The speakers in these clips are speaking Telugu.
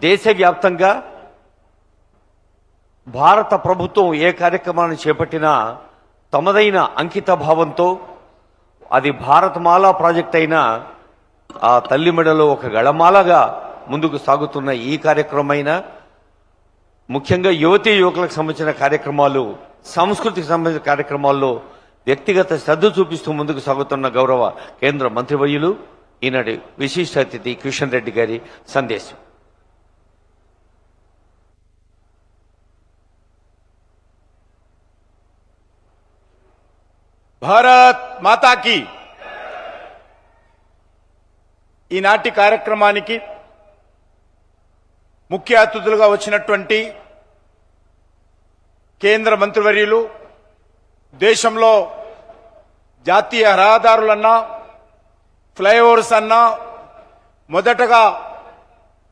దేశవ్యాప్తంగా భారత ప్రభుత్వం ఏ కార్యక్రమాన్ని చేపట్టినా తమదైన అంకిత భావంతో అది భారతమాల ప్రాజెక్ట్ అయిన ఆ తల్లి మెడలో ఒక గళమాలగా ముందుకు సాగుతున్న ఈ కార్యక్రమమైన ముఖ్యంగా యువతీ యువకులకు సంబంధించిన కార్యక్రమాలు, సంస్కృతికి సంబంధించిన కార్యక్రమాల్లో వ్యక్తిగత శ్రద్ధ చూపిస్తూ ముందుకు సాగుతున్న గౌరవ కేంద్ర మంత్రివర్యులు ఈనాటి విశిష్ట అతిథి కిషన్ రెడ్డి గారి సందేశం. భారత్ మాతాకి. ఈనాటి కార్యక్రమానికి ముఖ్య అతిథులుగా వచ్చినటువంటి కేంద్ర మంత్రివర్యులు, దేశంలో జాతీయ రహదారులన్నా ఫ్లైఓవర్స్ అన్నా మొదటగా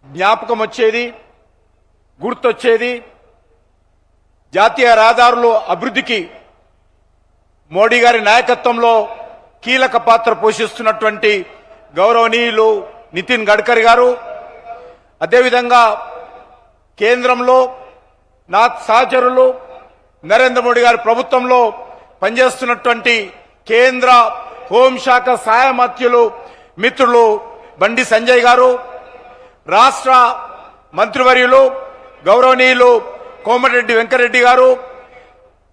జ్ఞాపకం వచ్చేది, గుర్తొచ్చేది జాతీయ రహదారులు అభివృద్ధికి మోడీ గారి నాయకత్వంలో కీలక పాత్ర పోషిస్తున్నటువంటి గౌరవనీయులు నితిన్ గడ్కరీ గారు, అదేవిధంగా కేంద్రంలో నా సహచరులు నరేంద్ర మోడీ గారి ప్రభుత్వంలో పనిచేస్తున్నటువంటి కేంద్ర హోంశాఖ సహాయ మంత్రులు మిత్రులు బండి సంజయ్ గారు, రాష్ట్ర మంత్రివర్యులు గౌరవనీయులు కోమటిరెడ్డి వెంకరెడ్డి గారు,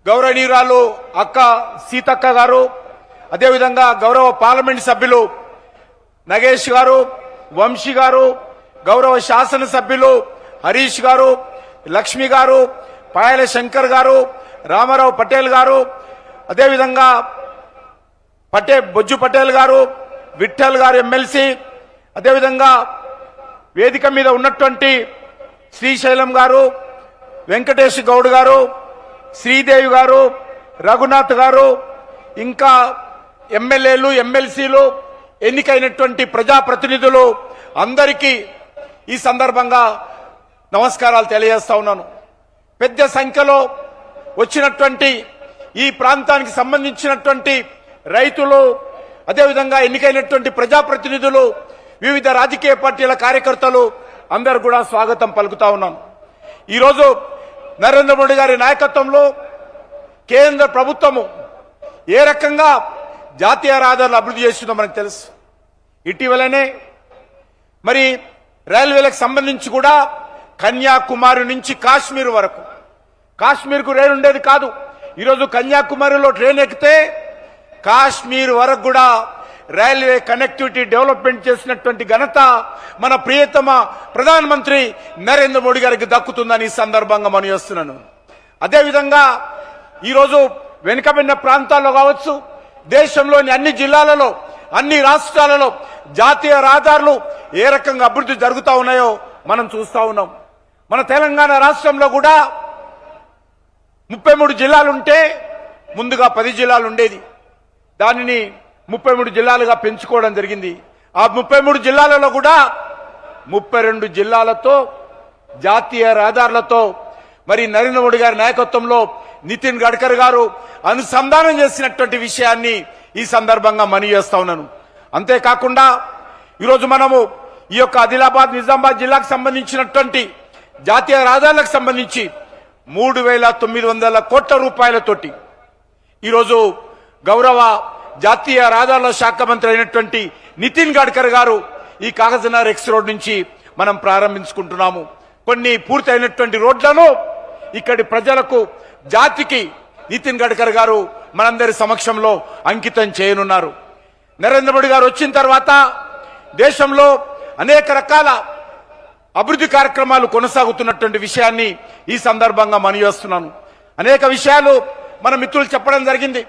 గౌరవనీయురాలు అక్క సీతక్క గారు, అదేవిధంగా గౌరవ పార్లమెంట్ సభ్యులు నగేష్ గారు, వంశీ గారు, గౌరవ శాసనసభ్యులు హరీష్ గారు, లక్ష్మి గారు, పాయల శంకర్ గారు, రామారావు పటేల్ గారు, అదేవిధంగా బొజ్జు పటేల్ గారు, విఠల్ గారు ఎమ్మెల్సీ, అదేవిధంగా వేదిక మీద ఉన్నటువంటి శ్రీశైలం గారు, వెంకటేష్ గౌడ్ గారు, శ్రీదేవి గారు, రఘునాథ్ గారు, ఇంకా ఎమ్మెల్యేలు, ఎమ్మెల్సీలు, ఎన్నికైనటువంటి ప్రజాప్రతినిధులు అందరికీ ఈ సందర్భంగా నమస్కారాలు తెలియజేస్తా ఉన్నాను. పెద్ద సంఖ్యలో వచ్చినటువంటి ఈ ప్రాంతానికి సంబంధించినటువంటి రైతులు, అదేవిధంగా ఎన్నికైనటువంటి ప్రజాప్రతినిధులు, వివిధ రాజకీయ పార్టీల కార్యకర్తలు అందరూ కూడా స్వాగతం పలుకుతా ఉన్నాను. ఈరోజు నరేంద్ర మోడీ గారి నాయకత్వంలో కేంద్ర ప్రభుత్వము ఏ రకంగా జాతీయ రహదారులు అభివృద్ధి చేస్తుందో మనకు తెలుసు. ఇటీవలనే మరి రైల్వేలకు సంబంధించి కూడా కన్యాకుమారి నుంచి కాశ్మీర్ వరకు, కాశ్మీర్కు రైలు ఉండేది కాదు, ఈరోజు కన్యాకుమారిలో ట్రైన్ ఎక్కితే కాశ్మీర్ వరకు కూడా రైల్వే కనెక్టివిటీ డెవలప్మెంట్ చేసినటువంటి ఘనత మన ప్రియతమ ప్రధానమంత్రి నరేంద్ర మోడీ గారికి దక్కుతుందని ఈ సందర్భంగా మనం చేస్తున్నాను. అదేవిధంగా ఈరోజు వెనుకబడిన ప్రాంతాల్లో కావచ్చు, దేశంలోని అన్ని జిల్లాలలో, అన్ని రాష్ట్రాలలో జాతీయ రహదారులు ఏ రకంగా అభివృద్ధి జరుగుతూ ఉన్నాయో మనం చూస్తూ ఉన్నాం. మన తెలంగాణ రాష్ట్రంలో కూడా 33 జిల్లాలుంటే ముందుగా 10 జిల్లాలు ఉండేది, దానిని 33 జిల్లాలుగా పెంచుకోవడం జరిగింది. ఆ 33 జిల్లాలలో కూడా 32 జిల్లాలతో జాతీయ రహదారులతో మరి నరేంద్ర మోడీ గారి నాయకత్వంలో నితిన్ గడ్కరీ గారు అనుసంధానం చేసినటువంటి విషయాన్ని ఈ సందర్భంగా మనవి చేస్తా ఉన్నాను. అంతేకాకుండా ఈరోజు మనము ఈ యొక్క ఆదిలాబాద్, నిజామాబాద్ జిల్లాకు సంబంధించినటువంటి జాతీయ రహదారులకు సంబంధించి 3,900 కోట్ల రూపాయలతోటి ఈరోజు గౌరవ జాతీయ రహదారుల శాఖ మంత్రి అయినటువంటి నితిన్ గడ్కరీ గారు ఈ కాగజ్నగర్ ఎక్స్ రోడ్ నుంచి మనం ప్రారంభించుకుంటున్నాము. కొన్ని పూర్తయినటువంటి రోడ్లను ఇక్కడి ప్రజలకు, జాతికి నితిన్ గడ్కరీ గారు మనందరి సమక్షంలో అంకితం చేయనున్నారు. నరేంద్ర మోడీ గారు వచ్చిన తర్వాత దేశంలో అనేక రకాల అభివృద్ధి కార్యక్రమాలు కొనసాగుతున్నటువంటి విషయాన్ని ఈ సందర్భంగా మనవి చేస్తున్నాను. అనేక విషయాలు మన మిత్రులు చెప్పడం జరిగింది.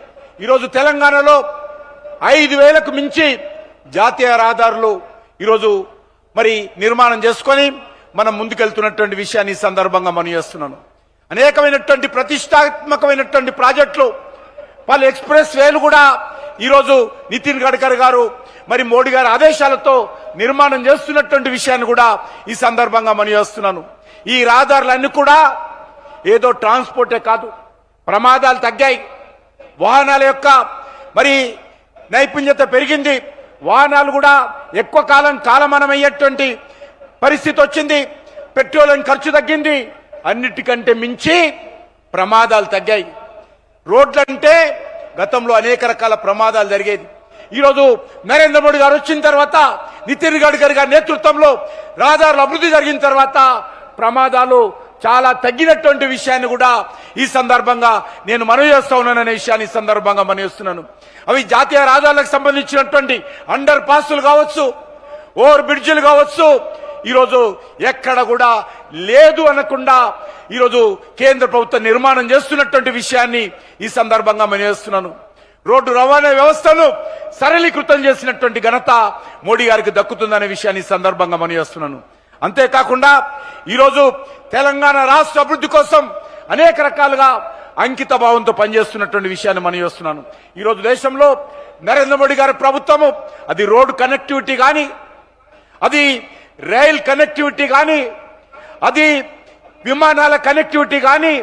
ఈరోజు తెలంగాణలో 5,000కు మించి జాతీయ రహదారులు ఈరోజు మరి నిర్మాణం చేసుకొని మనం ముందుకెళ్తున్నటువంటి విషయాన్ని ఈ సందర్భంగా మనవి చేస్తున్నాను. అనేకమైనటువంటి ప్రతిష్టాత్మకమైనటువంటి ప్రాజెక్టులు, పలు ఎక్స్ప్రెస్ వేలు కూడా ఈరోజు నితిన్ గడ్కరీ గారు మరి మోడీ గారి ఆదేశాలతో నిర్మాణం చేస్తున్నటువంటి విషయాన్ని కూడా ఈ సందర్భంగా మనవి చేస్తున్నాను. ఈ రహదారులన్నీ కూడా ఏదో ట్రాన్స్పోర్టే కాదు, ప్రమాదాలు తగ్గాయి, వాహనాల యొక్క మరి నైపుణ్యత పెరిగింది, వాహనాలు కూడా ఎక్కువ కాలం కాలమానమయ్యేటువంటి పరిస్థితి వచ్చింది. పెట్రోలియం ఖర్చు తగ్గింది, అన్నిటికంటే మించి ప్రమాదాలు తగ్గాయి. రోడ్లంటే గతంలో అనేక రకాల ప్రమాదాలు జరిగేది. ఈరోజు నరేంద్ర మోడీ గారు వచ్చిన తర్వాత, నితిన్ గడ్కరీ గారి నేతృత్వంలో రహదారుల అభివృద్ధి జరిగిన తర్వాత ప్రమాదాలు చాలా తగ్గినటువంటి విషయాన్ని కూడా ఈ సందర్భంగా నేను మనవి చేస్తా ఉన్నాననే విషయాన్ని ఈ సందర్భంగా మనవి చేస్తున్నాను. అవి జాతీయ రహదారులకు సంబంధించినటువంటి అండర్ పాస్లు కావచ్చు, ఓవర్ బ్రిడ్జిలు కావచ్చు, ఈరోజు ఎక్కడ కూడా లేదు అనకుండా ఈరోజు కేంద్ర ప్రభుత్వం నిర్మాణం చేస్తున్నటువంటి విషయాన్ని ఈ సందర్భంగా మనవి చేస్తున్నాను. రోడ్డు రవాణా వ్యవస్థను సరళీకృతం చేసినటువంటి ఘనత మోడీ గారికి దక్కుతుందనే విషయాన్ని ఈ సందర్భంగా మనవి చేస్తున్నాను. అంతేకాకుండా ఈరోజు తెలంగాణ రాష్ట్ర అభివృద్ధి కోసం అనేక రకాలుగా అంకిత భావంతో పనిచేస్తున్నటువంటి విషయాన్ని మనవి చేస్తున్నాను. ఈరోజు దేశంలో నరేంద్ర మోడీ గారి ప్రభుత్వము అది రోడ్డు కనెక్టివిటీ కానీ, అది రైల్ కనెక్టివిటీ కానీ, అది విమానాల కనెక్టివిటీ కానీ,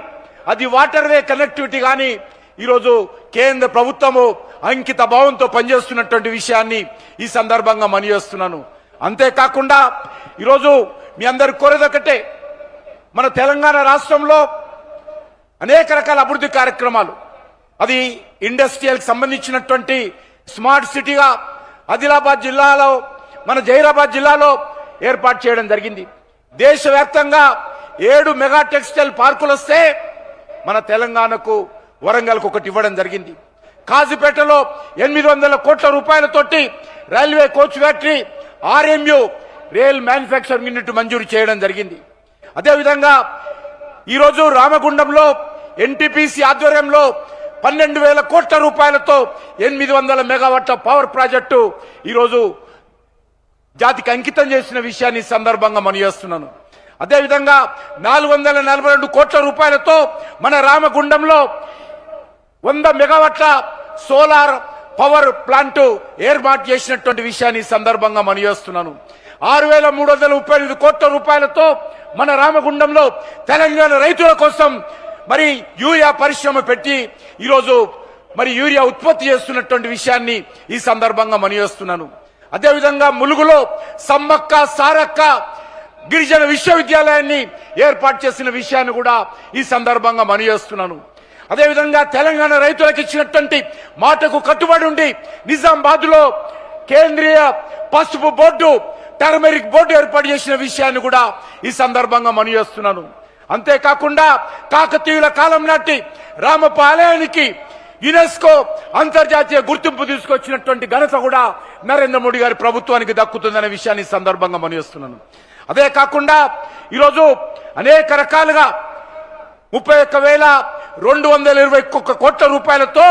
అది వాటర్ వే కనెక్టివిటీ కానీ ఈరోజు కేంద్ర ప్రభుత్వము అంకిత భావంతో పనిచేస్తున్నటువంటి విషయాన్ని ఈ సందర్భంగా మనవి చేస్తున్నాను. అంతేకాకుండా ఈరోజు మీ అందరి కోరేదొకటే, మన తెలంగాణ రాష్ట్రంలో అనేక రకాల అభివృద్ధి కార్యక్రమాలు, అది ఇండస్ట్రియల్కి సంబంధించినటువంటి స్మార్ట్ సిటీగా ఆదిలాబాద్ జిల్లాలో, మన జహీరాబాద్ జిల్లాలో ఏర్పాటు చేయడం జరిగింది. దేశవ్యాప్తంగా 7 మెగా టెక్స్టైల్ పార్కులు వస్తే మన తెలంగాణకు వరంగల్కు ఒకటి ఇవ్వడం జరిగింది. కాజీపేటలో 800 కోట్ల రూపాయలతోటి railway coach factory, RMU rail manufacturing unit మంజూరు చేయడం జరిగింది. అదేవిధంగా ఈరోజు రామగుండంలో NTPC ఆధ్వర్యంలో 12,000 కోట్ల రూపాయలతో 800 మెగావాట్ల పవర్ ప్రాజెక్టు ఈరోజు జాతికి అంకితం చేసిన విషయాన్ని ఈ సందర్భంగా మనవి చేస్తున్నాను. అదేవిధంగా 442 కోట్ల రూపాయలతో మన రామగుండంలో 100 మెగావాట్ల సోలార్ పవర్ ప్లాంట్ ఏర్పాటు చేసినటువంటి విషయాన్ని ఈ సందర్భంగా మనవి చేస్తున్నాను. 6,338 కోట్ల రూపాయలతో మన రామగుండంలో తెలంగాణ రైతుల కోసం మరి యూరియా పరిశ్రమ పెట్టి ఈరోజు మరి యూరియా ఉత్పత్తి చేస్తున్నటువంటి విషయాన్ని ఈ సందర్భంగా మనవి చేస్తున్నాను. అదేవిధంగా ములుగులో సమ్మక్క సారక్క గిరిజన విశ్వవిద్యాలయాన్ని ఏర్పాటు చేసిన విషయాన్ని కూడా ఈ సందర్భంగా మనవి చేస్తున్నాను. అదేవిధంగా తెలంగాణ రైతులకు ఇచ్చినటువంటి మాటకు కట్టుబడి ఉండి నిజామాబాద్ లో కేంద్రీయ పసుపు బోర్డు, టర్మరిక్ బోర్డు ఏర్పాటు చేసిన విషయాన్ని కూడా ఈ సందర్భంగా మనవి చేస్తున్నాను. అంతేకాకుండా కాకతీయుల కాలం నాటి రామప్ప ఆలయానికి యునెస్కో అంతర్జాతీయ గుర్తింపు తీసుకొచ్చినటువంటి ఘనత కూడా నరేంద్ర మోడీ గారి ప్రభుత్వానికి దక్కుతుందనే విషయాన్ని ఈ సందర్భంగా మనవి చేస్తున్నాను. అదే కాకుండా ఈరోజు అనేక రకాలుగా 31,221 కోట్ల రూపాయలతో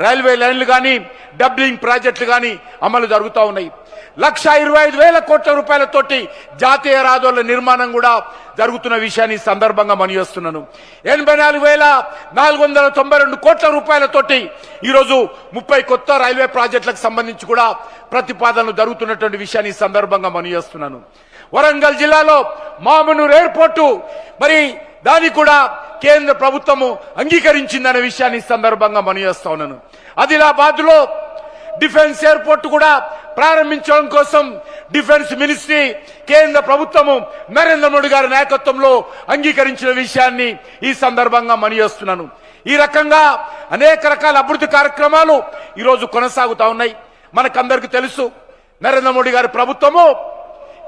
రైల్వే లైన్లు కానీ, డబ్లింగ్ ప్రాజెక్టులు కానీ అమలు జరుగుతూ ఉన్నాయి. 1,25,000 కోట్ల రూపాయలతోటి జాతీయ రహదారుల నిర్మాణం కూడా జరుగుతున్న విషయాన్ని ఈ సందర్భంగా మనవి చేస్తున్నాను. 84,492 కోట్ల రూపాయలతోటి ఈరోజు 30 కొత్త రైల్వే ప్రాజెక్టులకు సంబంధించి కూడా ప్రతిపాదనలు జరుగుతున్నటువంటి విషయాన్ని ఈ సందర్భంగా మనవి చేస్తున్నాను. వరంగల్ జిల్లాలో మామనూరు ఎయిర్పోర్టు మరి దాన్ని కూడా కేంద్ర ప్రభుత్వము అంగీకరించిందనే విషయాన్ని ఈ సందర్భంగా మనవి చేస్తా ఉన్నాను. ఆదిలాబాద్ లో డిఫెన్స్ ఎయిర్పోర్ట్ కూడా ప్రారంభించడం కోసం డిఫెన్స్ మినిస్ట్రీ కేంద్ర ప్రభుత్వము నరేంద్ర మోడీ గారి నాయకత్వంలో అంగీకరించిన విషయాన్ని ఈ సందర్భంగా మనవి చేస్తున్నాను. ఈ రకంగా అనేక రకాల అభివృద్ధి కార్యక్రమాలు ఈరోజు కొనసాగుతా ఉన్నాయి. మనకందరికీ తెలుసు, నరేంద్ర మోడీ గారి ప్రభుత్వము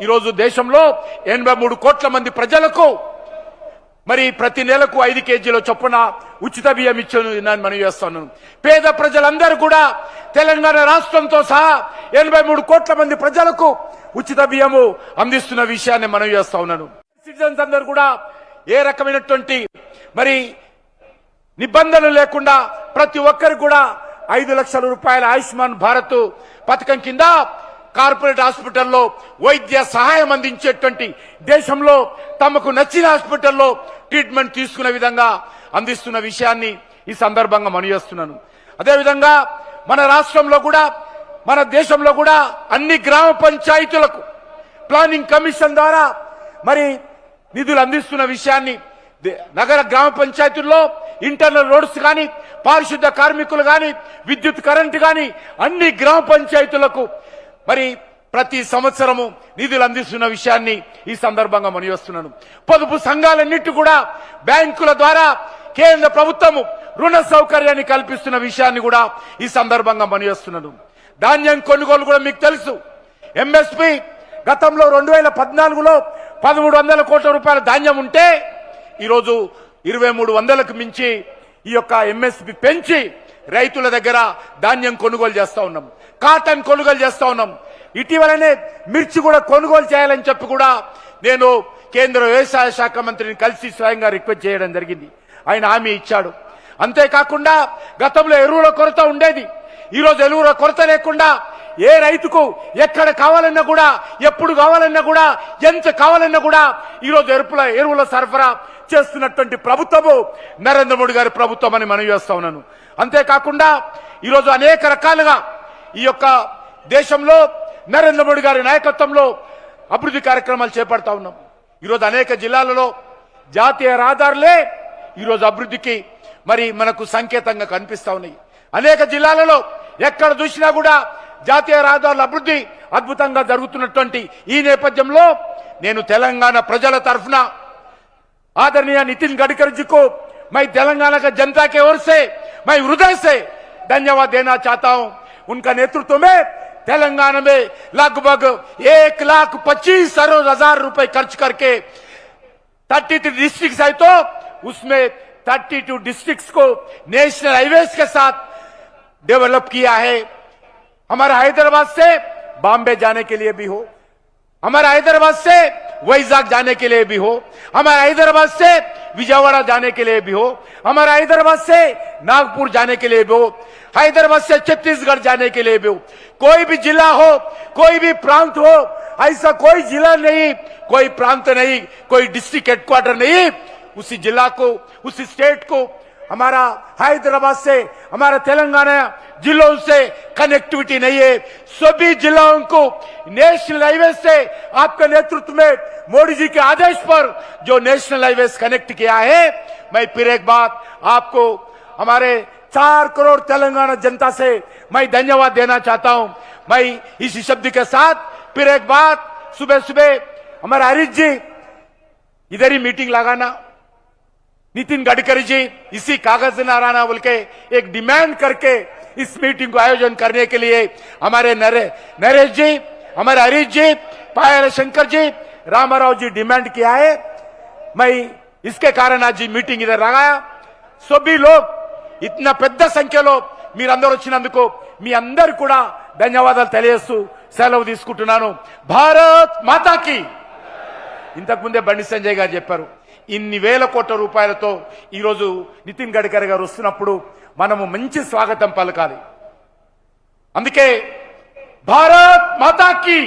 ఈరోజు దేశంలో 83 కోట్ల మంది ప్రజలకు మరి ప్రతి నెలకు 5 కేజీల చొప్పున ఉచిత బియ్యం ఇచ్చాను మనం చేస్తున్నాను. పేద ప్రజలందరూ కూడా తెలంగాణ రాష్ట్రంతో సహా 83 కోట్ల మంది ప్రజలకు ఉచిత బియ్యము అందిస్తున్న విషయాన్ని మనం చేస్తా ఉన్నాను. సిటిజన్స్ అందరూ కూడా ఏ రకమైనటువంటి మరి నిబంధనలు లేకుండా ప్రతి ఒక్కరికి కూడా 5 లక్షల రూపాయల ఆయుష్మాన్ భారత్ పథకం కింద కార్పొరేట్ హాస్పిటల్లో వైద్య సహాయం అందించేటువంటి, దేశంలో తమకు నచ్చిన హాస్పిటల్లో ట్రీట్మెంట్ తీసుకునే విధంగా అందిస్తున్న విషయాన్ని ఈ సందర్భంగా మనవి చేస్తున్నాను. అదేవిధంగా మన రాష్ట్రంలో కూడా మన దేశంలో కూడా అన్ని గ్రామ పంచాయతీలకు ప్లానింగ్ కమిషన్ ద్వారా మరి నిధులు అందిస్తున్న విషయాన్ని, నగర గ్రామ పంచాయతీల్లో ఇంటర్నల్ రోడ్స్ కానీ, పారిశుద్ధ కార్మికులు కానీ, విద్యుత్ కరెంటు కానీ అన్ని గ్రామ పంచాయతీలకు మరి ప్రతి సంవత్సరము నిధులు అందిస్తున్న విషయాన్ని ఈ సందర్భంగా మనవిస్తున్నాను. పొదుపు సంఘాలన్నిటి కూడా బ్యాంకుల ద్వారా కేంద్ర ప్రభుత్వము రుణ సౌకర్యాన్ని కల్పిస్తున్న విషయాన్ని కూడా ఈ సందర్భంగా మనవిస్తున్నాను. ధాన్యం కొనుగోలు కూడా మీకు తెలుసు. ఎంఎస్పి గతంలో 2014లో 1300 కోట్ల రూపాయల ధాన్యం ఉంటే ఈరోజు 2300కు మించి ఈ యొక్క ఎంఎస్పి పెంచి రైతుల దగ్గర ధాన్యం కొనుగోలు చేస్తా ఉన్నాం, కాటన్ కొనుగోలు చేస్తా ఉన్నాం. ఇటీవలనే మిర్చి కూడా కొనుగోలు చేయాలని చెప్పి కూడా నేను కేంద్ర వ్యవసాయ శాఖ మంత్రిని కలిసి స్వయంగా రిక్వెస్ట్ చేయడం జరిగింది. ఆయన హామీ ఇచ్చాడు. అంతేకాకుండా గతంలో ఎరువుల కొరత ఉండేది. ఈరోజు ఎరువుల కొరత లేకుండా ఏ రైతుకు ఎక్కడ కావాలన్నా కూడా, ఎప్పుడు కావాలన్నా కూడా, ఎంత కావాలన్నా కూడా ఈరోజు ఎరువుల సరఫరా చేస్తున్నటువంటి ప్రభుత్వము నరేంద్ర మోడీ గారి ప్రభుత్వం అని మనవి చేస్తా ఉన్నాను. అంతేకాకుండా ఈరోజు అనేక రకాలుగా ఈ యొక్క దేశంలో నరేంద్ర మోడీ గారి నాయకత్వంలో అభివృద్ధి కార్యక్రమాలు చేపడతా ఉన్నాం. ఈరోజు అనేక జిల్లాలలో జాతీయ రహదారులే ఈరోజు అభివృద్ధికి మరి మనకు సంకేతంగా కనిపిస్తా ఉన్నాయి. అనేక జిల్లాలలో ఎక్కడ చూసినా కూడా జాతీయ రహదారుల అభివృద్ధి అద్భుతంగా జరుగుతున్నటువంటి ఈ నేపథ్యంలో నేను తెలంగాణ ప్రజల తరఫున आदरणीय नितिन गडकरी जी को मैं तेलंगाना का जनता के ओर से मैं हृदय से धन्यवाद देना चाहता हूं. उनका नेतृत्व में तेलंगाना में लगभग 1,25,000 रुपए खर्च करके 32 डिस्ट्रिक्ट है तो उसमें 32 डिस्ट्रिक्ट्स को नेशनल हाईवेज के साथ डेवलप किया है. हमारा हैदराबाद से बॉम्बे जाने के लिए भी हो, हमारा हैदराबाद से वैजाग जाने के लिए भी हो, हमारा हैदराबाद से विजयवाड़ा जाने के लिए भी हो, हमारा हैदराबाद से नागपुर जाने के लिए भी हो, हैदराबाद से छत्तीसगढ़ जाने के लिए भी हो, कोई भी जिला हो, कोई भी प्रांत हो, ऐसा कोई जिला नहीं, कोई प्रांत नहीं, कोई डिस्ट्रिक्ट हेडक्वार्टर नहीं, उसी जिला को, उसी स्टेट को हमारा हैदराबाद से, हमारा तेलंगाना जिलों से कनेक्टिविटी नहीं है. सभी जिलों को नेशनल हाईवे से आपके नेतृत्व में मोदी जी के आदेश पर जो नेशनल हाईवे कनेक्ट किया है, मैं फिर एक बात आपको हमारे 4 करोड़ तेलंगाना जनता से मैं धन्यवाद देना चाहता हूं. मैं इसी शब्द के साथ फिर एक बात, सुबह सुबह हमारे हरीश जी इधर ही मीटिंग लगाना, नितिन गडकरी जी इसी कागज न आना बोल के एक डिमांड करके इस मीटिंग को आयोजन करने के लिए हमारे नरेश जी, हमारे हरीश जी, पायल शंकर जी, रामाराव जी डिमांड किया है. मैं इसके कारण आज मीटिंग इधर लगाया. सभी लोग इतना పెద్ద సంఖ్యలో మీరందరూ వచ్చినందుకు మీ అందరు కూడా ధన్యవాదాలు తెలియజేస్తూ సెలవు తీసుకుంటున్నాను. భారత్ మాతాకి. ఇంతకు ముందే బండి సంజయ్ గారు చెప్పారు, ఇన్ని వేల కోట్ల రూపాయలతో ఈరోజు నితిన్ గడ్కరీ గారు వస్తున్నప్పుడు మనము మంచి స్వాగతం పలకాలి. అందుకే భారత్ మాతాకి.